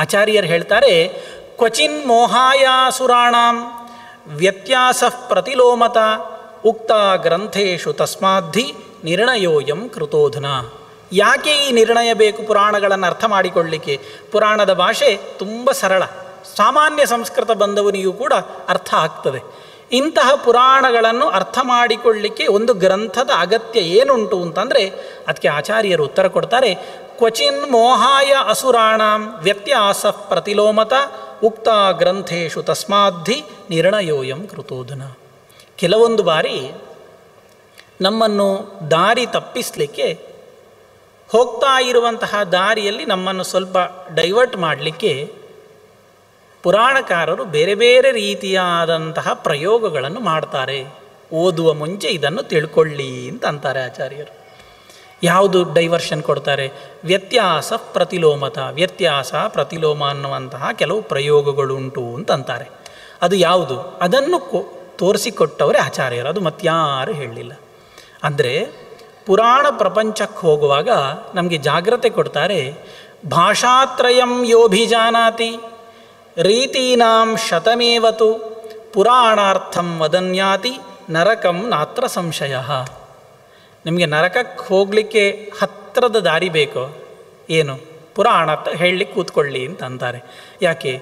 ಆಚಾರ್ಯರು ಹೇಳ್ತಾರೆ, ಕ್ವಚಿನ್ ಮೋಹಾಯಾಸುರಾಣಾಂ ವ್ಯತ್ಯಾಸ ಪ್ರತಿಲೋಮತ ಉಕ್ತ ಗ್ರಂಥೇಶು ತಸ್ಮಾದ್ಧಿ ನಿರ್ಣಯೋಯಂ ಕೃತೋಧನಾ. ಯಾಕೆ ಈ ನಿರ್ಣಯ ಬೇಕು ಪುರಾಣಗಳನ್ನು ಅರ್ಥ ಮಾಡಿಕೊಳ್ಳಲಿಕ್ಕೆ? ಪುರಾಣದ ಭಾಷೆ ತುಂಬ ಸರಳ, ಸಾಮಾನ್ಯ ಸಂಸ್ಕೃತ ಬಂದವನಿಗೂ ಕೂಡ ಅರ್ಥ ಆಗ್ತದೆ. ಇಂತಹ ಪುರಾಣಗಳನ್ನು ಅರ್ಥ ಮಾಡಿಕೊಳ್ಳಲಿಕ್ಕೆ ಒಂದು ಗ್ರಂಥದ ಅಗತ್ಯ ಏನುಂಟು ಅಂತಂದರೆ ಅದಕ್ಕೆ ಆಚಾರ್ಯರು ಉತ್ತರ ಕೊಡ್ತಾರೆ. ಕ್ವಚಿನ್ ಮೋಹಾಯ ಅಸುರಾಣಾಂ ವ್ಯತ್ಯಾಸ ಪ್ರತಿಲೋಮತ ಉಕ್ತ ಗ್ರಂಥೇಶು ತಸ್ಮಾದ್ಧಿ ನಿರ್ಣಯೋಯಂ ಕೃತೋಧನ. ಕೆಲವೊಂದು ಬಾರಿ ನಮ್ಮನ್ನು ದಾರಿ ತಪ್ಪಿಸಲಿಕ್ಕೆ, ಹೋಗ್ತಾ ಇರುವಂತಹ ದಾರಿಯಲ್ಲಿ ನಮ್ಮನ್ನು ಸ್ವಲ್ಪ ಡೈವರ್ಟ್ ಮಾಡಲಿಕ್ಕೆ ಪುರಾಣಕಾರರು ಬೇರೆ ಬೇರೆ ರೀತಿಯಾದಂತಹ ಪ್ರಯೋಗಗಳನ್ನು ಮಾಡ್ತಾರೆ. ಓದುವ ಮುಂಚೆ ಇದನ್ನು ತಿಳ್ಕೊಳ್ಳಿ ಅಂತ ಅಂತಾರೆ ಆಚಾರ್ಯರು. ಯಾವುದು ಡೈವರ್ಷನ್ ಕೊಡ್ತಾರೆ? ವ್ಯತ್ಯಾಸ ಪ್ರತಿಲೋಮತ, ವ್ಯತ್ಯಾಸ ಪ್ರತಿಲೋಮ ಅನ್ನುವಂತಹ ಕೆಲವು ಪ್ರಯೋಗಗಳುಂಟು ಅಂತಂತಾರೆ. ಅದು ಯಾವುದು? ಅದನ್ನು ತೋರಿಸಿಕೊಟ್ಟವರೇ ಆಚಾರ್ಯರು, ಅದು ಮತ್ಯಾರು ಹೇಳಲಿಲ್ಲ. ಅಂದರೆ ಪುರಾಣ ಪ್ರಪಂಚಕ್ಕೆ ಹೋಗುವಾಗ ನಮಗೆ ಜಾಗ್ರತೆ ಕೊಡ್ತಾರೆ. ಭಾಷಾತ್ರಯಂ ಯೋಭಿಜಾನಾತಿ ರೀತೀನಾಂ ಶತಮೇವತು ಪುರಾಣಾರ್ಥಂ ವದನ್ಯಾತಿ ನರಕಂ ನಾತ್ರ ಸಂಶಯ. ನಿಮಗೆ ನರಕಕ್ಕೆ ಹೋಗಲಿಕ್ಕೆ ಹತ್ತಿರದ ದಾರಿ ಬೇಕೋ? ಏನು? ಪುರಾಣ ಹೇಳಲಿಕ್ಕೆ ಕೂತ್ಕೊಳ್ಳಿ ಅಂತ ಅಂತಾರೆ. ಯಾಕೆ?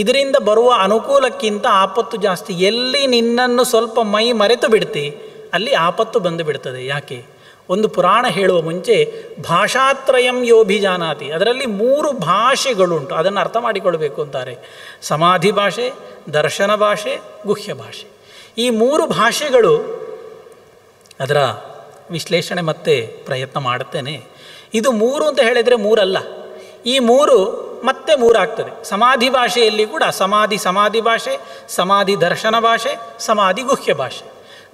ಇದರಿಂದ ಬರುವ ಅನುಕೂಲಕ್ಕಿಂತ ಆಪತ್ತು ಜಾಸ್ತಿ. ಎಲ್ಲಿ ನಿನ್ನನ್ನು ಸ್ವಲ್ಪ ಮೈ ಮರೆತು ಬಿಡ್ತಿ ಅಲ್ಲಿ ಆಪತ್ತು ಬಂದು ಬಿಡ್ತದೆ. ಯಾಕೆ? ಒಂದು ಪುರಾಣ ಹೇಳುವ ಮುಂಚೆ ಭಾಷಾತ್ರಯಂ ಯೋಭಿಜಾನಾತಿ, ಅದರಲ್ಲಿ 3 ಭಾಷೆಗಳುಂಟು, ಅದನ್ನು ಅರ್ಥ ಮಾಡಿಕೊಳ್ಬೇಕು ಅಂತಾರೆ. ಸಮಾಧಿ ಭಾಷೆ, ದರ್ಶನ ಭಾಷೆ, ಗುಹ್ಯ ಭಾಷೆ. ಈ 3 ಭಾಷೆಗಳು, ಅದರ ವಿಶ್ಲೇಷಣೆ ಮತ್ತೆ ಪ್ರಯತ್ನ ಮಾಡುತ್ತೇನೆ. ಇದು 3 ಅಂತ ಹೇಳಿದರೆ 3 ಅಲ್ಲ, ಈ 3 ಮತ್ತೆ 3 ಆಗ್ತದೆ. ಸಮಾಧಿ ಭಾಷೆಯಲ್ಲಿ ಕೂಡ ಸಮಾಧಿ ಭಾಷೆ, ಸಮಾಧಿ ದರ್ಶನ ಭಾಷೆ, ಸಮಾಧಿ ಗುಹ್ಯ ಭಾಷೆ.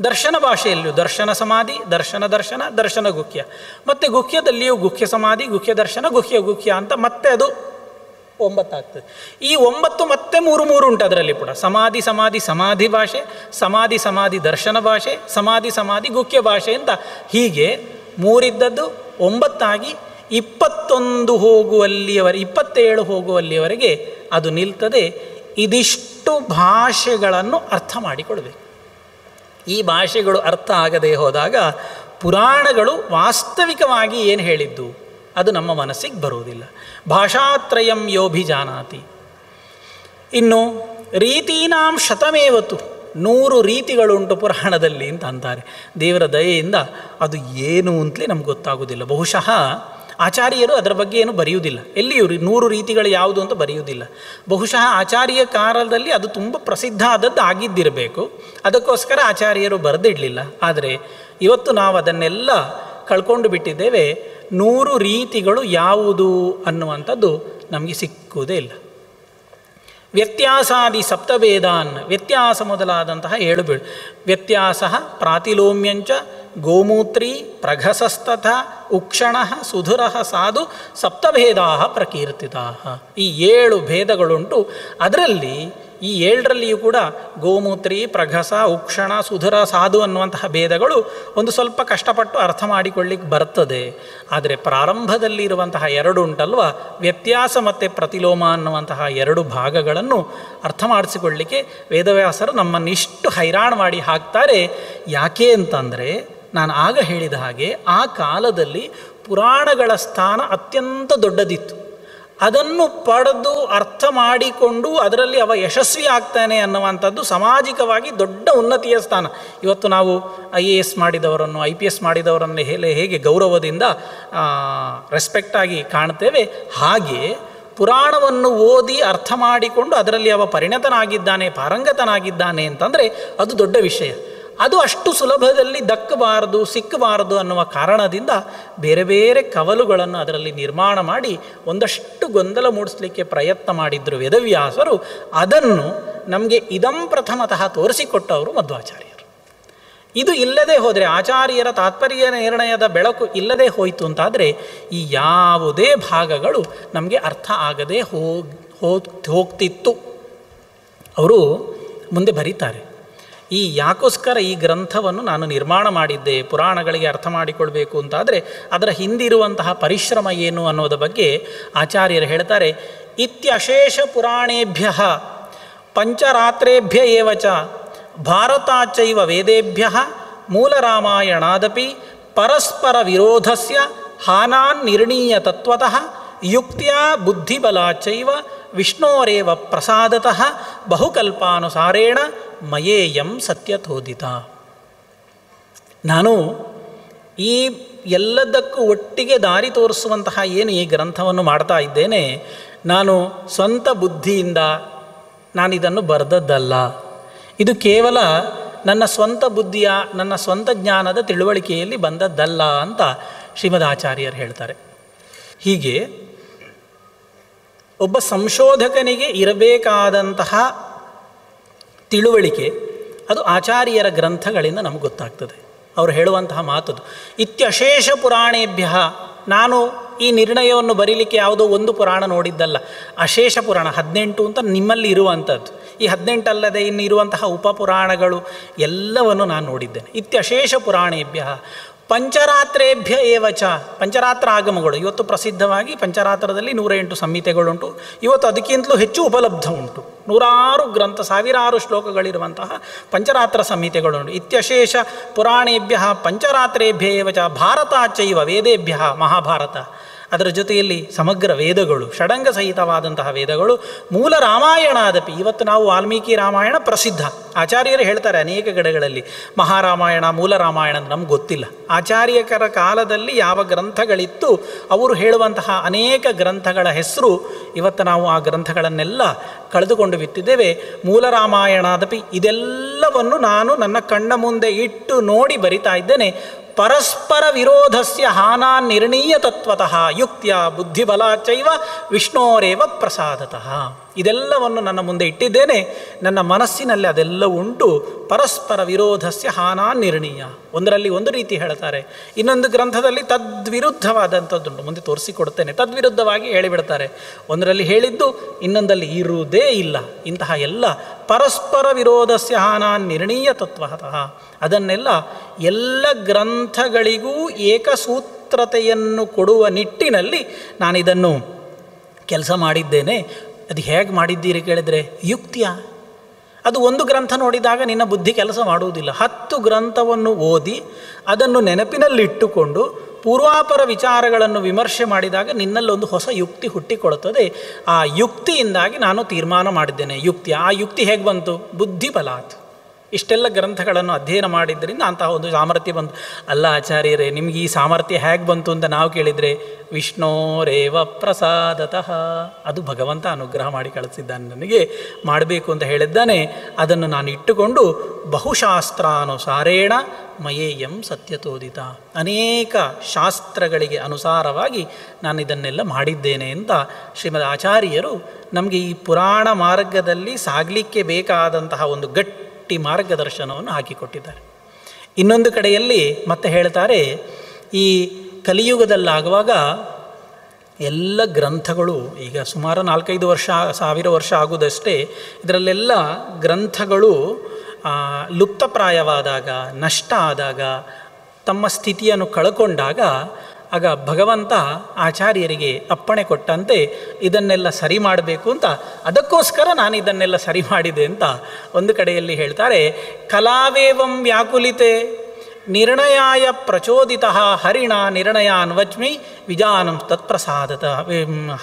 ದರ್ಶನ ಭಾಷೆಯಲ್ಲಿಯೂ ದರ್ಶನ ಸಮಾಧಿ, ದರ್ಶನ ಗುಹ್ಯ, ಮತ್ತು ಗುಹ್ಯದಲ್ಲಿಯೂ ಗುಹ್ಯ ಸಮಾಧಿ, ಗುಹ್ಯ ದರ್ಶನ, ಗುಹ್ಯ ಅಂತ ಮತ್ತೆ ಅದು 9 ಆಗ್ತದೆ. ಈ 9 ಮತ್ತೆ 3 ಉಂಟು ಅದರಲ್ಲಿ ಕೂಡ. ಸಮಾಧಿ ಭಾಷೆ, ಸಮಾಧಿ ದರ್ಶನ ಭಾಷೆ, ಸಮಾಧಿ ಗುಹ್ಯ ಭಾಷೆ ಅಂತ ಹೀಗೆ 3 ಇದ್ದದ್ದು 9 ಆಗಿ 21 27 ಹೋಗುವಲ್ಲಿಯವರೆಗೆ ಅದು ನಿಲ್ತದೆ. ಇದಿಷ್ಟು ಭಾಷೆಗಳನ್ನು ಅರ್ಥ ಮಾಡಿಕೊಳ್ಬೇಕು. ಈ ಭಾಷೆಗಳು ಅರ್ಥ ಆಗದೆ ಹೋದಾಗ ಪುರಾಣಗಳು ವಾಸ್ತವಿಕವಾಗಿ ಏನು ಹೇಳಿದ್ದು ಅದು ನಮ್ಮ ಮನಸ್ಸಿಗೆ ಬರುವುದಿಲ್ಲ. ಭಾಷಾತ್ರಯಂ ಯೋಭಿಜಾನಾತಿ. ಇನ್ನು ರೀತೀನಾಂ ಶತಮೇವತು, 100 ರೀತಿಗಳುಂಟು ಪುರಾಣದಲ್ಲಿ ಅಂತ ಅಂತಾರೆ. ದೇವರ ದಯೆಯಿಂದ ಅದು ಏನು ಅಂತಲೇ ನಮ್ಗೆ ಗೊತ್ತಾಗೋದಿಲ್ಲ. ಬಹುಶಃ ಆಚಾರ್ಯರು ಅದರ ಬಗ್ಗೆ ಏನು ಬರೆಯುವುದಿಲ್ಲ, ಎಲ್ಲಿಯೂ 100 ರೀತಿಗಳು ಯಾವುದು ಅಂತ ಬರೆಯುವುದಿಲ್ಲ. ಬಹುಶಃ ಆಚಾರ್ಯ ಕಾಲದಲ್ಲಿ ಅದು ತುಂಬ ಪ್ರಸಿದ್ಧ ಆದದ್ದು ಆಗಿದ್ದಿರಬೇಕು, ಅದಕ್ಕೋಸ್ಕರ ಆಚಾರ್ಯರು ಬರೆದಿಡಲಿಲ್ಲ. ಆದರೆ ಇವತ್ತು ನಾವು ಅದನ್ನೆಲ್ಲ ಕಳ್ಕೊಂಡು ಬಿಟ್ಟಿದ್ದೇವೆ. 100 ರೀತಿಗಳು ಯಾವುದು ಅನ್ನುವಂಥದ್ದು ನಮಗೆ ಸಿಕ್ಕುವುದೇ ಇಲ್ಲ. ವ್ಯತ್ಯಾಸಾದಿ ಸಪ್ತವೇದಾನ್, ವ್ಯತ್ಯಾಸ ಮೊದಲಾದಂತಹ 7 ವ್ಯತ್ಯಾಸ ಪ್ರಾತಿಲೋಮ್ಯಂಚ ಗೋಮೂತ್ರೀ ಪ್ರಘಸಸ್ತಥ ಉಕ್ಷಣ ಸುಧುರ ಸಾಧು ಸಪ್ತಭೇದಾ ಪ್ರಕೀರ್ತಿತಾ. ಈ 7 ಭೇದಗಳುಂಟು. ಅದರಲ್ಲಿ ಈ 7ರಲ್ಲಿಯೂ ಕೂಡ ಗೋಮೂತ್ರಿ, ಪ್ರಘಸ, ಉಕ್ಷಣ, ಸುಧುರ, ಸಾಧು ಅನ್ನುವಂತಹ ಭೇದಗಳು ಒಂದು ಸ್ವಲ್ಪ ಕಷ್ಟಪಟ್ಟು ಅರ್ಥ ಮಾಡಿಕೊಳ್ಳಿಕ್ಕೆ ಬರ್ತದೆ. ಆದರೆ ಪ್ರಾರಂಭದಲ್ಲಿರುವಂತಹ 2 ಉಂಟಲ್ವ, ವ್ಯತ್ಯಾಸ ಮತ್ತು ಪ್ರತಿಲೋಮ ಅನ್ನುವಂತಹ 2 ಭಾಗಗಳನ್ನು ಅರ್ಥ ಮಾಡಿಸಿಕೊಳ್ಳಲಿಕ್ಕೆ ವೇದವ್ಯಾಸರು ನಮ್ಮನ್ನಿಷ್ಟು ಹೈರಾಣ ಮಾಡಿ ಹಾಕ್ತಾರೆ. ಯಾಕೆ ಅಂತಂದರೆ, ನಾನು ಆಗ ಹೇಳಿದ ಹಾಗೆ ಆ ಕಾಲದಲ್ಲಿ ಪುರಾಣಗಳ ಸ್ಥಾನ ಅತ್ಯಂತ ದೊಡ್ಡದಿತ್ತು. ಅದನ್ನು ಪಡೆದು ಅರ್ಥ ಮಾಡಿಕೊಂಡು ಅದರಲ್ಲಿ ಅವ ಯಶಸ್ವಿ ಆಗ್ತಾನೆ ಅನ್ನುವಂಥದ್ದು ಸಾಮಾಜಿಕವಾಗಿ ದೊಡ್ಡ ಉನ್ನತಿಯ ಸ್ಥಾನ. ಇವತ್ತು ನಾವು IAS ಮಾಡಿದವರನ್ನು, IPS ಮಾಡಿದವರನ್ನು ಹೇಗೆ ಗೌರವದಿಂದ ರೆಸ್ಪೆಕ್ಟಾಗಿ ಕಾಣ್ತೇವೆ, ಹಾಗೆ ಪುರಾಣವನ್ನು ಓದಿ ಅರ್ಥ ಮಾಡಿಕೊಂಡು ಅದರಲ್ಲಿ ಅವ ಪರಿಣತನಾಗಿದ್ದಾನೆ, ಪಾರಂಗತನಾಗಿದ್ದಾನೆ ಅಂತಂದರೆ ಅದು ದೊಡ್ಡ ವಿಷಯ. ಅದು ಅಷ್ಟು ಸುಲಭದಲ್ಲಿ ದಕ್ಕಬಾರದು, ಸಿಕ್ಕಬಾರದು ಅನ್ನುವ ಕಾರಣದಿಂದ ಬೇರೆ ಬೇರೆ ಕವಲುಗಳನ್ನು ಅದರಲ್ಲಿ ನಿರ್ಮಾಣ ಮಾಡಿ ಒಂದಷ್ಟು ಗೊಂದಲ ಮೂಡಿಸಲಿಕ್ಕೆ ಪ್ರಯತ್ನ ಮಾಡಿದ್ರು ವೇದವ್ಯಾಸರು. ಅದನ್ನು ನಮಗೆ ಇದಂ ಪ್ರಥಮತಃ ತೋರಿಸಿಕೊಟ್ಟವರು ಮಧ್ವಾಚಾರ್ಯರು. ಇದು ಇಲ್ಲದೆ ಹೋದರೆ, ಆಚಾರ್ಯರ ತಾತ್ಪರ್ಯ ನಿರ್ಣಯದ ಬೆಳಕು ಇಲ್ಲದೆ ಹೋಯಿತು ಅಂತಾದರೆ ಈ ಯಾವುದೇ ಭಾಗಗಳು ನಮಗೆ ಅರ್ಥ ಆಗದೆ ಹೋಗ್ತಿತ್ತು. ಅವರು ಮುಂದೆ ಬರೀತಾರೆ, ಈ ಯಾಕೋಸ್ಕರ ಈ ಗ್ರಂಥವನ್ನು ನಾನು ನಿರ್ಮಾಣ ಮಾಡಿದ್ದೆ, ಪುರಾಣಗಳಿಗೆ ಅರ್ಥ ಮಾಡಿಕೊಳ್ಬೇಕು ಅಂತಾದರೆ ಅದರ ಹಿಂದಿರುವಂತಹ ಪರಿಶ್ರಮ ಏನು ಅನ್ನೋದ ಬಗ್ಗೆ ಆಚಾರ್ಯರು ಹೇಳ್ತಾರೆ. ಇತ್ಯಶೇಷ ಪುರಾಣೇಭ್ಯ ಪಂಚರಾತ್ರೇಭ್ಯ ಏವ ಚ ಭಾರತಾಚೈವ ವೇದೇಭ್ಯ ಮೂಲರಾಮಾಯಣಾದಪಿ ಪರಸ್ಪರ ವಿರೋಧಸ್ಯ ಹಾನಾನ್ ನಿರ್ಣೀಯ ತತ್ವತಃ ಯುಕ್ತ್ಯಾ ಬುದ್ಧಿಬಲಾಚೈವ ವಿಷ್ಣೋರೇವ ಪ್ರಸಾದತಃ ಬಹುಕಲ್ಪಾನುಸಾರೇಣ ಮಯೇಯಂ ಸತ್ಯತೋದಿತ. ನಾನು ಈ ಎಲ್ಲದಕ್ಕೂ ಒಟ್ಟಿಗೆ ದಾರಿ ತೋರಿಸುವಂತಹ ಏನು ಈ ಗ್ರಂಥವನ್ನು ಮಾಡ್ತಾ ಇದ್ದೇನೆ, ನಾನು ಸ್ವಂತ ಬುದ್ಧಿಯಿಂದ ನಾನಿದನ್ನು ಬರೆದದ್ದಲ್ಲ. ಇದು ಕೇವಲ ನನ್ನ ಸ್ವಂತ ಬುದ್ಧಿಯ, ನನ್ನ ಸ್ವಂತ ಜ್ಞಾನದ ತಿಳುವಳಿಕೆಯಲ್ಲಿ ಬಂದದ್ದಲ್ಲ ಅಂತ ಶ್ರೀಮದ್ ಆಚಾರ್ಯರು ಹೇಳ್ತಾರೆ. ಹೀಗೆ ಒಬ್ಬ ಸಂಶೋಧಕನಿಗೆ ಇರಬೇಕಾದಂತಹ ತಿಳುವಳಿಕೆ ಅದು ಆಚಾರ್ಯರ ಗ್ರಂಥಗಳಿಂದ ನಮಗೆ ಗೊತ್ತಾಗ್ತದೆ. ಅವರು ಹೇಳುವಂತಹ ಮಾತದು. ಇತ್ಯಶೇಷ ಪುರಾಣೇಭ್ಯ, ನಾನು ಈ ನಿರ್ಣಯವನ್ನು ಬರೀಲಿಕ್ಕೆ ಯಾವುದೋ ಒಂದು ಪುರಾಣ ನೋಡಿದ್ದಲ್ಲ, ಅಶೇಷ ಪುರಾಣ 18 ಅಂತ ನಿಮ್ಮಲ್ಲಿ ಇರುವಂಥದ್ದು. ಈ 18 ಅಲ್ಲದೆ ಇನ್ನು ಇರುವಂತಹ ಉಪಪುರಾಣಗಳು ಎಲ್ಲವನ್ನು ನಾನು ನೋಡಿದ್ದೇನೆ. ಇತ್ಯಶೇಷ ಪುರಾಣೇಭ್ಯ ಪಂಚರಾತ್ರೇಭ್ಯ ಏವ ಚ, ಪಂಚರಾತ್ರ ಆಗಮಗಳು ಇವತ್ತು ಪ್ರಸಿದ್ಧವಾಗಿ ಪಂಚರಾತ್ರದಲ್ಲಿ 108 ಸಂಹಿತೆಗಳುಂಟು. ಇವತ್ತು ಅದಕ್ಕಿಂತಲೂ ಹೆಚ್ಚು ಉಪಲಬ್ಧ ಉಂಟು. ನೂರಾರು ಗ್ರಂಥ, ಸಾವಿರಾರು ಶ್ಲೋಕಗಳಿರುವಂತಹ ಪಂಚರಾತ್ರ ಸಂಹಿತೆಗಳುಂಟು. ಇತ್ಯಶೇಷ ಪುರಾಣೇಭ್ಯ ಪಂಚರಾತ್ರೇಭ್ಯ ಏವ ಚ ಭಾರತಾಚೈವ ವೇದೇಭ್ಯ, ಮಹಾಭಾರತ, ಅದರ ಜೊತೆಯಲ್ಲಿ ಸಮಗ್ರ ವೇದಗಳು, ಷಡಂಗ ಸಹಿತವಾದಂತಹ ವೇದಗಳು, ಮೂಲ ರಾಮಾಯಣಾದಪಿ, ಇವತ್ತು ನಾವು ವಾಲ್ಮೀಕಿ ರಾಮಾಯಣ ಪ್ರಸಿದ್ಧ. ಆಚಾರ್ಯರು ಹೇಳ್ತಾರೆ ಅನೇಕ ಕಡೆಗಳಲ್ಲಿ ಮಹಾರಾಮಾಯಣ, ಮೂಲ ರಾಮಾಯಣ ಅಂತ ನಮ್ಗೆ ಗೊತ್ತಿಲ್ಲ. ಆಚಾರ್ಯಕರ ಕಾಲದಲ್ಲಿ ಯಾವ ಗ್ರಂಥಗಳಿತ್ತು ಅವರು ಹೇಳುವಂತಹ ಅನೇಕ ಗ್ರಂಥಗಳ ಹೆಸರು ಇವತ್ತು ನಾವು ಆ ಗ್ರಂಥಗಳನ್ನೆಲ್ಲ ಕಳೆದುಕೊಂಡು ಬಿಟ್ಟಿದ್ದೇವೆ. ಮೂಲ ರಾಮಾಯಣಾದಪಿ ಇದೆಲ್ಲವನ್ನು ನಾನು ನನ್ನ ಕಣ್ಣ ಮುಂದೆ ಇಟ್ಟು ನೋಡಿ ಬರಿತಾ ಇದ್ದೇನೆ. ಪರಸ್ಪರ ವಿರೋಧಸ್ಯ ಹಾನಾನ್ ನಿರ್ಣೀಯ ತತ್ವತಃ ಯುಕ್ತ್ಯ ಬುದ್ಧಿಬಲಾಚೈವ ವಿಷ್ಣೋರೇವ ಪ್ರಸಾದತಃ. ಇದೆಲ್ಲವನ್ನು ನನ್ನ ಮುಂದೆ ಇಟ್ಟಿದ್ದೇನೆ, ನನ್ನ ಮನಸ್ಸಿನಲ್ಲಿ ಅದೆಲ್ಲ ಉಂಟು. ಪರಸ್ಪರ ವಿರೋಧಸ್ಯ ಹಾನಾನ್ ನಿರ್ಣೀಯ, ಒಂದರಲ್ಲಿ ಒಂದು ರೀತಿ ಹೇಳ್ತಾರೆ, ಇನ್ನೊಂದು ಗ್ರಂಥದಲ್ಲಿ ತದ್ವಿರುದ್ಧವಾದಂಥದ್ದುಂಟು, ಮುಂದೆ ತೋರಿಸಿಕೊಡ್ತೇನೆ. ತದ್ವಿರುದ್ಧವಾಗಿ ಹೇಳಿಬಿಡ್ತಾರೆ. ಒಂದರಲ್ಲಿ ಹೇಳಿದ್ದು ಇನ್ನೊಂದಲ್ಲಿ ಇರುವುದೇ ಇಲ್ಲ. ಇಂತಹ ಎಲ್ಲ ಪರಸ್ಪರ ವಿರೋಧಸ್ಯ ಹಾನಾನ್ ನಿರ್ಣೀಯ ತತ್ವತಃ, ಅದನ್ನೆಲ್ಲ ಎಲ್ಲ ಗ್ರಂಥಗಳಿಗೂ ಏಕಸೂತ್ರತೆಯನ್ನು ಕೊಡುವ ನಿಟ್ಟಿನಲ್ಲಿ ನಾನಿದನ್ನು ಕೆಲಸ ಮಾಡಿದ್ದೇನೆ. ಅದು ಹೇಗೆ ಮಾಡಿದ್ದೀರಿ ಕೇಳಿದರೆ, ಯುಕ್ತಿಯ. ಅದು ಒಂದು ಗ್ರಂಥ ನೋಡಿದಾಗ ನಿನ್ನ ಬುದ್ಧಿ ಕೆಲಸ ಮಾಡುವುದಿಲ್ಲ. 10 ಗ್ರಂಥವನ್ನು ಓದಿ ಅದನ್ನು ನೆನಪಿನಲ್ಲಿಟ್ಟುಕೊಂಡು ಪೂರ್ವಾಪರ ವಿಚಾರಗಳನ್ನು ವಿಮರ್ಶೆ ಮಾಡಿದಾಗ ನಿನ್ನಲ್ಲೊಂದು ಹೊಸ ಯುಕ್ತಿ ಹುಟ್ಟಿಕೊಳ್ಳುತ್ತದೆ. ಆ ಯುಕ್ತಿಯಿಂದಾಗಿ ನಾನು ತೀರ್ಮಾನ ಮಾಡಿದ್ದೇನೆ. ಯುಕ್ತಿ, ಆ ಯುಕ್ತಿ ಹೇಗೆ ಬಂತು? ಬುದ್ಧಿಬಲಾತ್. ಇಷ್ಟೆಲ್ಲ ಗ್ರಂಥಗಳನ್ನು ಅಧ್ಯಯನ ಮಾಡಿದ್ದರಿಂದ ಅಂತಹ ಒಂದು ಸಾಮರ್ಥ್ಯ ಬಂತು. ಅಲ್ಲ ಆಚಾರ್ಯರೇ, ನಿಮಗೆ ಈ ಸಾಮರ್ಥ್ಯ ಹೇಗೆ ಬಂತು ಅಂತ ನಾವು ಕೇಳಿದರೆ, ವಿಷ್ಣೋರೇವ ಪ್ರಸಾದತಃ, ಅದು ಭಗವಂತ ಅನುಗ್ರಹ ಮಾಡಿ ಕಳಿಸಿದ್ದಾನೆ, ನನಗೆ ಮಾಡಬೇಕು ಅಂತ ಹೇಳಿದ್ದಾನೆ. ಅದನ್ನು ನಾನು ಇಟ್ಟುಕೊಂಡು ಬಹುಶಾಸ್ತ್ರಾನುಸಾರೇಣ ಮಯೇಯಂ ಸತ್ಯತೋದಿತ, ಅನೇಕ ಶಾಸ್ತ್ರಗಳಿಗೆ ಅನುಸಾರವಾಗಿ ನಾನು ಇದನ್ನೆಲ್ಲ ಮಾಡಿದ್ದೇನೆ ಅಂತ ಶ್ರೀಮದ್ ಆಚಾರ್ಯರು ನಮಗೆ ಈ ಪುರಾಣ ಮಾರ್ಗದಲ್ಲಿ ಸಾಗಲಿಕ್ಕೆ ಬೇಕಾದಂತಹ ಒಂದು ಗಟ್ಟಿ ಮಾರ್ಗದರ್ಶನವನ್ನು ಹಾಕಿಕೊಟ್ಟಿದ್ದಾರೆ. ಇನ್ನೊಂದು ಕಡೆಯಲ್ಲಿ ಮತ್ತೆ ಹೇಳ್ತಾರೆ, ಈ ಕಲಿಯುಗದಲ್ಲಾಗುವಾಗ ಎಲ್ಲ ಗ್ರಂಥಗಳು ಈಗ ಸುಮಾರು 4-5 ವರ್ಷ ಆಗುವುದಷ್ಟೇ, ಇದರಲ್ಲೆಲ್ಲ ಗ್ರಂಥಗಳು ಲುಪ್ತಪ್ರಾಯವಾದಾಗ, ನಷ್ಟ ಆದಾಗ, ತಮ್ಮ ಸ್ಥಿತಿಯನ್ನು ಕಳ್ಕೊಂಡಾಗ ಆಗ ಭಗವಂತ ಆಚಾರ್ಯರಿಗೆ ಅಪ್ಪಣೆ ಕೊಟ್ಟಂತೆ ಇದನ್ನೆಲ್ಲ ಸರಿ ಮಾಡಬೇಕು ಅಂತ, ಅದಕ್ಕೋಸ್ಕರ ನಾನು ಇದನ್ನೆಲ್ಲ ಸರಿ ಮಾಡಿದೆ ಅಂತ ಒಂದು ಕಡೆಯಲ್ಲಿ ಹೇಳ್ತಾರೆ. ಕಲಾವೇವಂ ವ್ಯಾಕುಲಿತೆ ನಿರ್ಣಯಾಯ ಪ್ರಚೋದಿತ ಹರಿಣ ನಿರ್ಣಯಾನ್ ವಚ್ಮಿ ವಿಜಾನಂ ತತ್ಪ್ರಸಾದತ,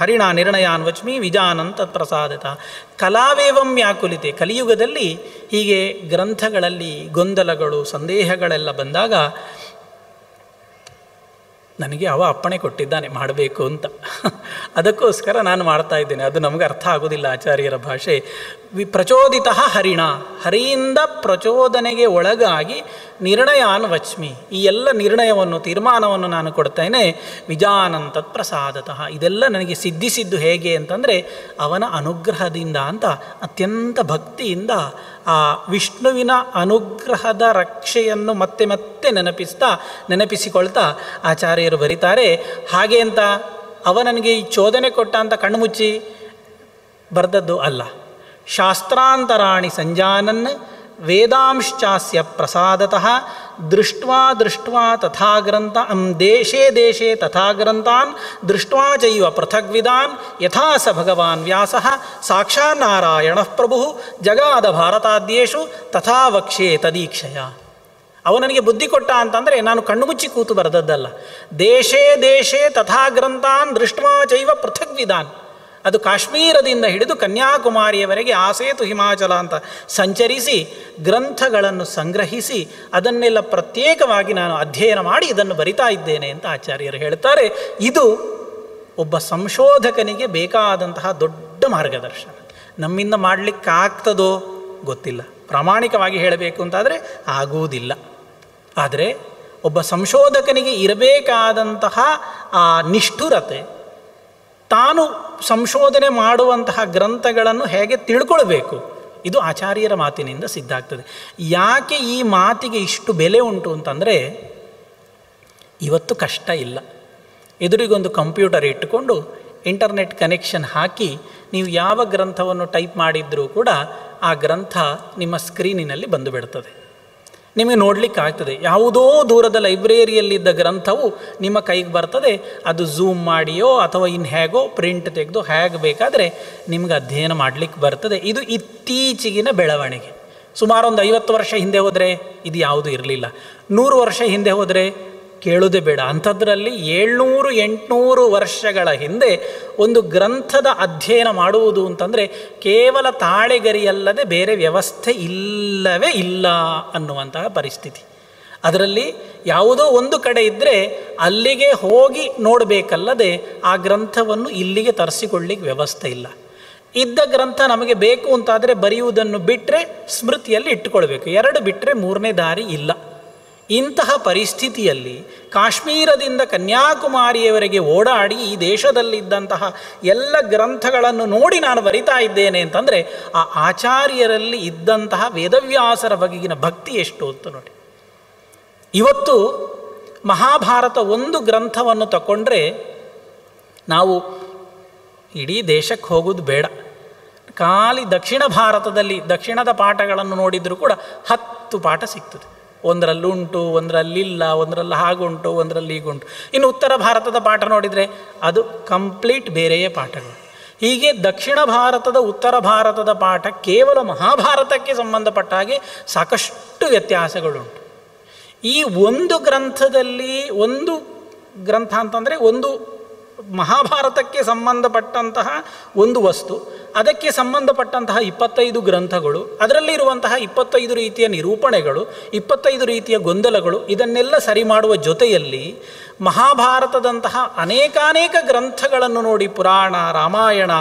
ಹರಿಣ ನಿರ್ಣಯಾನ್ ವಚ್ಮಿ ವಿಜಾನಂ ತತ್ಪ್ರಸಾದತ. ಕಲಾವೇವಂ ವ್ಯಾಕುಲಿತೆ, ಕಲಿಯುಗದಲ್ಲಿ ಹೀಗೆ ಗ್ರಂಥಗಳಲ್ಲಿ ಗೊಂದಲಗಳು, ಸಂದೇಹಗಳೆಲ್ಲ ಬಂದಾಗ ನನಗೆ ಅವ ಅಪ್ಪಣೆ ಕೊಟ್ಟಿದ್ದಾನೆ ಮಾಡಬೇಕು ಅಂತ, ಅದಕ್ಕೋಸ್ಕರ ನಾನು ಮಾಡ್ತಾ ಇದ್ದೇನೆ. ಅದು ನಮಗೆ ಅರ್ಥ ಆಗೋದಿಲ್ಲ ಆಚಾರ್ಯರ ಭಾಷೆ. ಪ್ರಚೋದಿತ ಹರಿಣ, ಹರಿಯಿಂದ ಪ್ರಚೋದನೆಗೆ ಒಳಗಾಗಿ ನಿರ್ಣಯಾನ್ ವಚ್ಮಿ, ಈ ಎಲ್ಲ ನಿರ್ಣಯವನ್ನು, ತೀರ್ಮಾನವನ್ನು ನಾನು ಕೊಡ್ತೇನೆ. ವಿಜಾನನ್ ತತ್ಪ್ರಸಾದತಃ, ಇದೆಲ್ಲ ನನಗೆ ಸಿದ್ಧಿಸಿದ್ದು ಹೇಗೆ ಅಂತಂದರೆ ಅವನ ಅನುಗ್ರಹದಿಂದ ಅಂತ ಅತ್ಯಂತ ಭಕ್ತಿಯಿಂದ ಆ ವಿಷ್ಣುವಿನ ಅನುಗ್ರಹದ ರಕ್ಷೆಯನ್ನು ಮತ್ತೆ ಮತ್ತೆ ನೆನಪಿಸಿಕೊಳ್ತಾ ಆಚಾರ್ಯರು ಬರೀತಾರೆ. ಹಾಗೆ ಅಂತ ಅವ ನನಗೆ ಈ ಚೋದನೆ ಕೊಟ್ಟ ಅಂತ ಕಣ್ಮುಚ್ಚಿ ಬರೆದದ್ದು ಅಲ್ಲ. ಶಾಸ್ತ್ರಾಂತರಾಣಿ ಸಂಜಾನನ್ ವೇದಾಂಶ್ಚಾಸ್ಯ ಪ್ರಸಾದತಃ ದೃಷ್ಟ್ವಾ ತಥಾ ಗ್ರಂಥ ದೇಶೇ ದೇಶೇ ತಥಾ ಗ್ರಂಥಾನ್ ದೃಷ್ಟ್ವಾ ಚೈವ ಪೃಥಗ್ವಿದಾನ್ ಯಥಾ ಸ ಭಗವಾನ್ ವ್ಯಾಸಃ ಸಾಕ್ಷಾನ್ನಾರಾಯಣಃ ಪ್ರಭುಃ ಜಗಾದ ಭಾರತಾದ್ಯೇಷು ತಥಾ ವಕ್ಷ್ಯೇ ತದೀಕ್ಷಯ. ಅವು ನನಗೆ ಬುದ್ಧಿ ಕೊಟ್ಟ ಅಂತಂದರೆ ನಾನು ಕಣ್ಣು ಮುಚ್ಚಿ ಕೂತು ಬರೆದದ್ದಲ್ಲ. ದೇಶೇ ದೇಶೇ ತಥಾ ಗ್ರಂಥಾನ್ ದೃಷ್ಟ್ವಾ ಚೈವ ಪೃಥಗ್ವಿದಾನ್. ಅದು ಕಾಶ್ಮೀರದಿಂದ ಹಿಡಿದು ಕನ್ಯಾಕುಮಾರಿಯವರೆಗೆ ಆಸೇತು ಹಿಮಾಚಲ ಅಂತ ಸಂಚರಿಸಿ ಗ್ರಂಥಗಳನ್ನು ಸಂಗ್ರಹಿಸಿ ಅದನ್ನೆಲ್ಲ ಪ್ರತ್ಯೇಕವಾಗಿ ನಾನು ಅಧ್ಯಯನ ಮಾಡಿ ಇದನ್ನು ಬರಿತಾ ಇದ್ದೇನೆ ಅಂತ ಆಚಾರ್ಯರು ಹೇಳ್ತಾರೆ. ಇದು ಒಬ್ಬ ಸಂಶೋಧಕನಿಗೆ ಬೇಕಾದಂತಹ ದೊಡ್ಡ ಮಾರ್ಗದರ್ಶನ. ನಮ್ಮಿಂದ ಮಾಡಲಿಕ್ಕಾಗ್ತದೋ ಗೊತ್ತಿಲ್ಲ, ಪ್ರಾಮಾಣಿಕವಾಗಿ ಹೇಳಬೇಕು ಅಂತಾದರೆ ಆಗುವುದಿಲ್ಲ. ಆದರೆ ಒಬ್ಬ ಸಂಶೋಧಕನಿಗೆ ಇರಬೇಕಾದಂತಹ ಆ ನಿಷ್ಠುರತೆ, ತಾನು ಸಂಶೋಧನೆ ಮಾಡುವಂತಹ ಗ್ರಂಥಗಳನ್ನು ಹೇಗೆ ತಿಳ್ಕೊಳ್ಬೇಕು, ಇದು ಆಚಾರ್ಯರ ಮಾತಿನಿಂದ ಸಿದ್ಧ ಆಗ್ತದೆ. ಯಾಕೆ ಈ ಮಾತಿಗೆ ಇಷ್ಟು ಬೆಲೆ ಉಂಟು ಅಂತಂದರೆ, ಇವತ್ತು ಕಷ್ಟ ಇಲ್ಲ. ಎದುರಿಗೊಂದು ಕಂಪ್ಯೂಟರ್ ಇಟ್ಟುಕೊಂಡು ಇಂಟರ್ನೆಟ್ ಕನೆಕ್ಷನ್ ಹಾಕಿ ನೀವು ಯಾವ ಗ್ರಂಥವನ್ನು ಟೈಪ್ ಮಾಡಿದ್ರೂ ಕೂಡ ಆ ಗ್ರಂಥ ನಿಮ್ಮ ಸ್ಕ್ರೀನಿನಲ್ಲಿ ಬಂದು ಬಿಡ್ತದೆ, ನಿಮಗೆ ನೋಡಲಿಕ್ಕಾಗ್ತದೆ. ಯಾವುದೋ ದೂರದ ಲೈಬ್ರರಿಯಲ್ಲಿದ್ದ ಗ್ರಂಥವು ನಿಮ್ಮ ಕೈಗೆ ಬರ್ತದೆ. ಅದು ಝೂಮ್ ಮಾಡಿಯೋ ಅಥವಾ ಇನ್ನು ಹೇಗೋ ಪ್ರಿಂಟ್ ತೆಗೆದು ಹೇಗೆ ಬೇಕಾದರೆ ನಿಮ್ಗೆ ಅಧ್ಯಯನ ಮಾಡಲಿಕ್ಕೆ ಬರ್ತದೆ. ಇದು ಇತ್ತೀಚಿಗಿನ ಬೆಳವಣಿಗೆ. ಸುಮಾರು ಒಂದು 50 ವರ್ಷ ಹಿಂದೆ ಹೋದರೆ ಇದು ಯಾವುದೂ ಇರಲಿಲ್ಲ. 100 ವರ್ಷ ಹಿಂದೆ ಹೋದರೆ ಕೇಳೋದೇ ಬೇಡ. ಅಂಥದ್ರಲ್ಲಿ 700-800 ವರ್ಷಗಳ ಹಿಂದೆ ಒಂದು ಗ್ರಂಥದ ಅಧ್ಯಯನ ಮಾಡುವುದು ಅಂತಂದರೆ ಕೇವಲ ತಾಳೆಗರಿಯಲ್ಲದೆ ಬೇರೆ ವ್ಯವಸ್ಥೆ ಇಲ್ಲವೇ ಇಲ್ಲ ಅನ್ನುವಂತಹ ಪರಿಸ್ಥಿತಿ. ಅದರಲ್ಲಿ ಯಾವುದೋ ಒಂದು ಕಡೆ ಇದ್ದರೆ ಅಲ್ಲಿಗೆ ಹೋಗಿ ನೋಡಬೇಕಲ್ಲದೆ ಆ ಗ್ರಂಥವನ್ನು ಇಲ್ಲಿಗೆ ತರಿಸಿಕೊಳ್ಳಿಕ್ಕೆ ವ್ಯವಸ್ಥೆ ಇಲ್ಲ. ಇದ್ದ ಗ್ರಂಥ ನಮಗೆ ಬೇಕು ಅಂತಾದರೆ ಬರೆಯುವುದನ್ನು ಬಿಟ್ಟರೆ ಸ್ಮೃತಿಯಲ್ಲಿ ಇಟ್ಟುಕೊಳ್ಬೇಕು, 2 ಬಿಟ್ಟರೆ 3ನೇ ದಾರಿ ಇಲ್ಲ. ಇಂತಹ ಪರಿಸ್ಥಿತಿಯಲ್ಲಿ ಕಾಶ್ಮೀರದಿಂದ ಕನ್ಯಾಕುಮಾರಿಯವರೆಗೆ ಓಡಾಡಿ ಈ ದೇಶದಲ್ಲಿದ್ದಂತಹ ಎಲ್ಲ ಗ್ರಂಥಗಳನ್ನು ನೋಡಿ ನಾನು ಬರಿತಾ ಇದ್ದೇನೆ ಅಂತಂದರೆ ಆ ಆಚಾರ್ಯರಲ್ಲಿ ಇದ್ದಂತಹ ವೇದವ್ಯಾಸರ ಬಗೆಗಿನ ಭಕ್ತಿ ಎಷ್ಟು ಅಂತ ನೋಡಿ. ಇವತ್ತು ಮಹಾಭಾರತ ಒಂದು ಗ್ರಂಥವನ್ನು ತಗೊಂಡ್ರೆ ನಾವು ಇಡೀ ದೇಶಕ್ಕೆ ಹೋಗೋದು ಬೇಡ. ಖಾಲಿ ದಕ್ಷಿಣ ಭಾರತದಲ್ಲಿ ದಕ್ಷಿಣದ ಪಾಠಗಳನ್ನು ನೋಡಿದರೂ ಕೂಡ 10 ಪಾಠ ಸಿಗ್ತದೆ. ಒಂದರಲ್ಲುಂಟು, ಒಂದರಲ್ಲಿಲ್ಲ, ಒಂದರಲ್ಲಿ ಹಾಗುಂಟು, ಒಂದರಲ್ಲಿ ಹೀಗುಂಟು. ಇನ್ನು ಉತ್ತರ ಭಾರತದ ಪಾಠ ನೋಡಿದರೆ ಅದು ಕಂಪ್ಲೀಟ್ ಬೇರೆಯೇ ಪಾಠಗಳು. ಹೀಗೆ ದಕ್ಷಿಣ ಭಾರತದ ಉತ್ತರ ಭಾರತದ ಪಾಠ ಕೇವಲ ಮಹಾಭಾರತಕ್ಕೆ ಸಂಬಂಧಪಟ್ಟ ಹಾಗೆ ಸಾಕಷ್ಟು ವ್ಯತ್ಯಾಸಗಳುಂಟು. ಈ ಒಂದು ಗ್ರಂಥದಲ್ಲಿ, ಒಂದು ಗ್ರಂಥ ಅಂತಂದರೆ ಒಂದು ಮಹಾಭಾರತಕ್ಕೆ ಸಂಬಂಧಪಟ್ಟಂತಹ ಒಂದು ವಸ್ತು, ಅದಕ್ಕೆ ಸಂಬಂಧಪಟ್ಟಂತಹ 25 ಗ್ರಂಥಗಳು, ಅದರಲ್ಲಿರುವಂತಹ 25 ರೀತಿಯ ನಿರೂಪಣೆಗಳು, 25 ರೀತಿಯ ಗೊಂದಲಗಳು, ಇದನ್ನೆಲ್ಲ ಸರಿ ಮಾಡುವ ಜೊತೆಯಲ್ಲಿ ಮಹಾಭಾರತದಂತಹ ಅನೇಕಾನೇಕ ಗ್ರಂಥಗಳನ್ನು ನೋಡಿ, ಪುರಾಣ, ರಾಮಾಯಣ,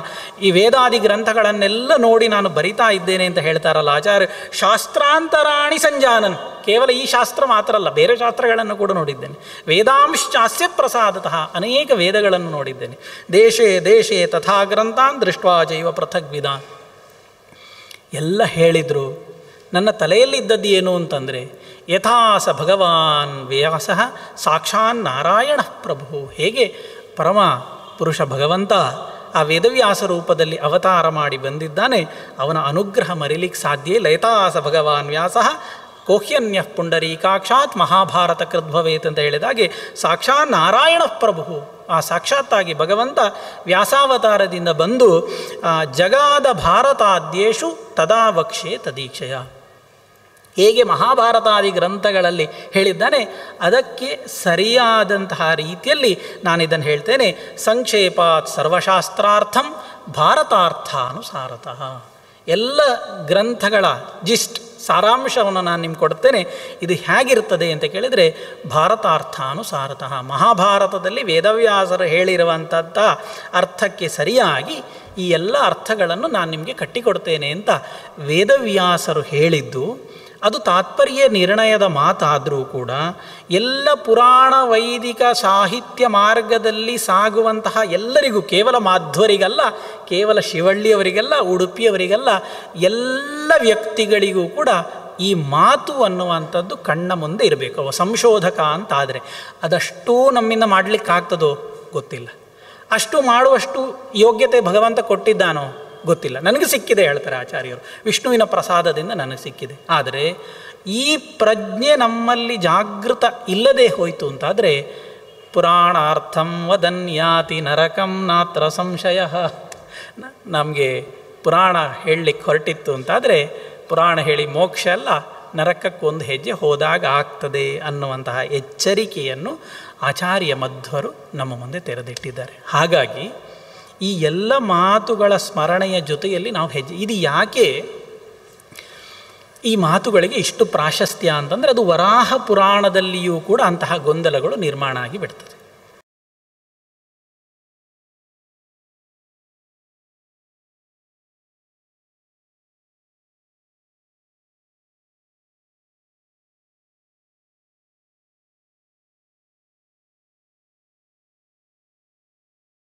ಈ ವೇದಾದಿ ಗ್ರಂಥಗಳನ್ನೆಲ್ಲ ನೋಡಿ ನಾನು ಬರಿತಾ ಇದ್ದೇನೆ ಅಂತ ಹೇಳ್ತಾರಲ್ಲ ಆಚಾರ್ಯ. ಶಾಸ್ತ್ರಾಂತರಾಣಿ ಸಂಜಾನನ್, ಕೇವಲ ಈ ಶಾಸ್ತ್ರ ಮಾತ್ರ ಅಲ್ಲ, ಬೇರೆ ಶಾಸ್ತ್ರಗಳನ್ನು ಕೂಡ ನೋಡಿದ್ದೇನೆ. ವೇದಾಂಶ್ಚಾಸ್ಯ ಪ್ರಸಾದತಃ, ಅನೇಕ ವೇದಗಳನ್ನು ನೋಡಿದ್ದೇನೆ. ದೇಶೇ ದೇಶೇ ತಥಾ ಗ್ರಂಥಾನ್ ದೃಷ್ಟ್ವಾ ಚೈವ ಪೃಥಗ್ವಿದಾನ್ ಎಲ್ಲ ಹೇಳಿದರು. ನನ್ನ ತಲೆಯಲ್ಲಿದ್ದದ್ದು ಏನು ಅಂತಂದರೆ, ಯಥಾ ಸ ಭಗವಾನ್ ವ್ಯಾಸಃ ಸಾಕ್ಷಾನ್ ನಾರಾಯಣ ಪ್ರಭು, ಹೇಗೆ ಪರಮ ಪುರುಷ ಭಗವಂತ ಆ ವೇದವ್ಯಾಸ ರೂಪದಲ್ಲಿ ಅವತಾರ ಮಾಡಿ ಬಂದಿದ್ದಾನೆ, ಅವನ ಅನುಗ್ರಹ ಮರಿಲಿಕ್ಕೆ ಸಾಧ್ಯ ಇಲ್ಲ. ಯಥಾ ಸ ಭಗವಾನ್ ವ್ಯಾಸಃ ಕೋಹ್ಯನ್ಯ ಪುಂಡರೀಕಾಕ್ಷಾತ್ ಮಹಾಭಾರತ ಕೃದ್ಭವೇತ್ ಅಂತ ಹೇಳಿದಾಗೆ ಸಾಕ್ಷಾತ್ ನಾರಾಯಣ ಪ್ರಭು, ಆ ಸಾಕ್ಷಾತ್ತಾಗಿ ಭಗವಂತ ವ್ಯಾಸಾವತಾರದಿಂದ ಬಂದು ಜಗಾದ ಭಾರತಾದ್ಯೇಷು ತದಾ ವಕ್ಷ್ಯೇ ತದೀಕ್ಷಯ, ಹೇಗೆ ಮಹಾಭಾರತಾದಿ ಗ್ರಂಥಗಳಲ್ಲಿ ಹೇಳಿದ್ದಾನೆ ಅದಕ್ಕೆ ಸರಿಯಾದಂತಹ ರೀತಿಯಲ್ಲಿ ನಾನಿದನ್ನು ಹೇಳ್ತೇನೆ. ಸಂಕ್ಷೇಪಾತ್ ಸರ್ವಶಾಸ್ತ್ರಾರ್ಥಂ ಭಾರತಾರ್ಥಾನುಸಾರತಃ, ಎಲ್ಲ ಗ್ರಂಥಗಳ ಜಿಸ್ಟ್ ಸಾರಾಂಶವನ್ನು ನಾನು ನಿಮ್ಗೆ ಕೊಡ್ತೇನೆ. ಇದು ಹೇಗಿರ್ತದೆ ಅಂತ ಕೇಳಿದರೆ, ಭಾರತಾರ್ಥಾನುಸಾರತಃ, ಮಹಾಭಾರತದಲ್ಲಿ ವೇದವ್ಯಾಸರು ಹೇಳಿರುವಂಥದ್ದ ಅರ್ಥಕ್ಕೆ ಸರಿಯಾಗಿ ಈ ಎಲ್ಲ ಅರ್ಥಗಳನ್ನು ನಾನು ನಿಮಗೆ ಕಟ್ಟಿಕೊಡ್ತೇನೆ ಅಂತ ವೇದವ್ಯಾಸರು ಹೇಳಿದ್ದು. ಅದು ತಾತ್ಪರ್ಯ ನಿರ್ಣಯದ ಮಾತಾದರೂ ಕೂಡ ಎಲ್ಲ ಪುರಾಣ ವೈದಿಕ ಸಾಹಿತ್ಯ ಮಾರ್ಗದಲ್ಲಿ ಸಾಗುವಂತಹ ಎಲ್ಲರಿಗೂ, ಕೇವಲ ಮಾಧ್ವರಿಗಲ್ಲ, ಕೇವಲ ಶಿವಳ್ಳಿಯವರಿಗೆಲ್ಲ, ಉಡುಪಿಯವರಿಗೆಲ್ಲ, ಎಲ್ಲ ವ್ಯಕ್ತಿಗಳಿಗೂ ಕೂಡ ಈ ಮಾತು ಅನ್ನುವಂಥದ್ದು ಕಣ್ಣ ಮುಂದೆ ಇರಬೇಕು. ಸಂಶೋಧಕ ಅಂತಾದರೆ ಅದಷ್ಟೂ ನಮ್ಮಿಂದ ಮಾಡಲಿಕ್ಕಾಗ್ತದೋ ಗೊತ್ತಿಲ್ಲ. ಅಷ್ಟು ಮಾಡುವಷ್ಟು ಯೋಗ್ಯತೆ ಭಗವಂತ ಕೊಟ್ಟಿದ್ದಾನೋ ಗೊತ್ತಿಲ್ಲ, ನನಗೆ ಸಿಕ್ಕಿದೆ ಹೇಳ್ತಾರೆ ಆಚಾರ್ಯರು, ವಿಷ್ಣುವಿನ ಪ್ರಸಾದದಿಂದ ನನಗೆ ಸಿಕ್ಕಿದೆ. ಆದರೆ ಈ ಪ್ರಜ್ಞೆ ನಮ್ಮಲ್ಲಿ ಜಾಗೃತ ಇಲ್ಲದೆ ಹೋಯಿತು ಅಂತಾದರೆ ಪುರಾಣಾರ್ಥಂ ವದನ್ಯಾತಿ ನರಕಂ ನಾತ್ರ ಸಂಶಯ. ನಮಗೆ ಪುರಾಣ ಹೇಳಲಿಕ್ಕೆ ಹೊರಟಿತ್ತು ಅಂತಾದರೆ ಪುರಾಣ ಹೇಳಿ ಮೋಕ್ಷ ಅಲ್ಲ, ನರಕಕ್ಕೊಂದು ಹೆಜ್ಜೆ ಹೋದಾಗ ಆಗ್ತದೆ ಅನ್ನುವಂತಹ ಎಚ್ಚರಿಕೆಯನ್ನು ಆಚಾರ್ಯ ಮಧ್ವರು ನಮ್ಮ ಮುಂದೆ ತೆರೆದಿಟ್ಟಿದ್ದಾರೆ. ಹಾಗಾಗಿ ಈ ಎಲ್ಲ ಮಾತುಗಳ ಸ್ಮರಣೆಯ ಜೊತೆಯಲ್ಲಿ ನಾವು ಇದು ಯಾಕೆ ಈ ಮಾತುಗಳಿಗೆ ಇಷ್ಟು ಪ್ರಾಶಸ್ತ್ಯ ಅಂತಂದರೆ ಅದು ವರಾಹ ಪುರಾಣದಲ್ಲಿಯೂ ಕೂಡ ಅಂತಹ ಗೊಂದಲಗಳು ನಿರ್ಮಾಣ ಆಗಿ ಬಿಡ್ತದೆ.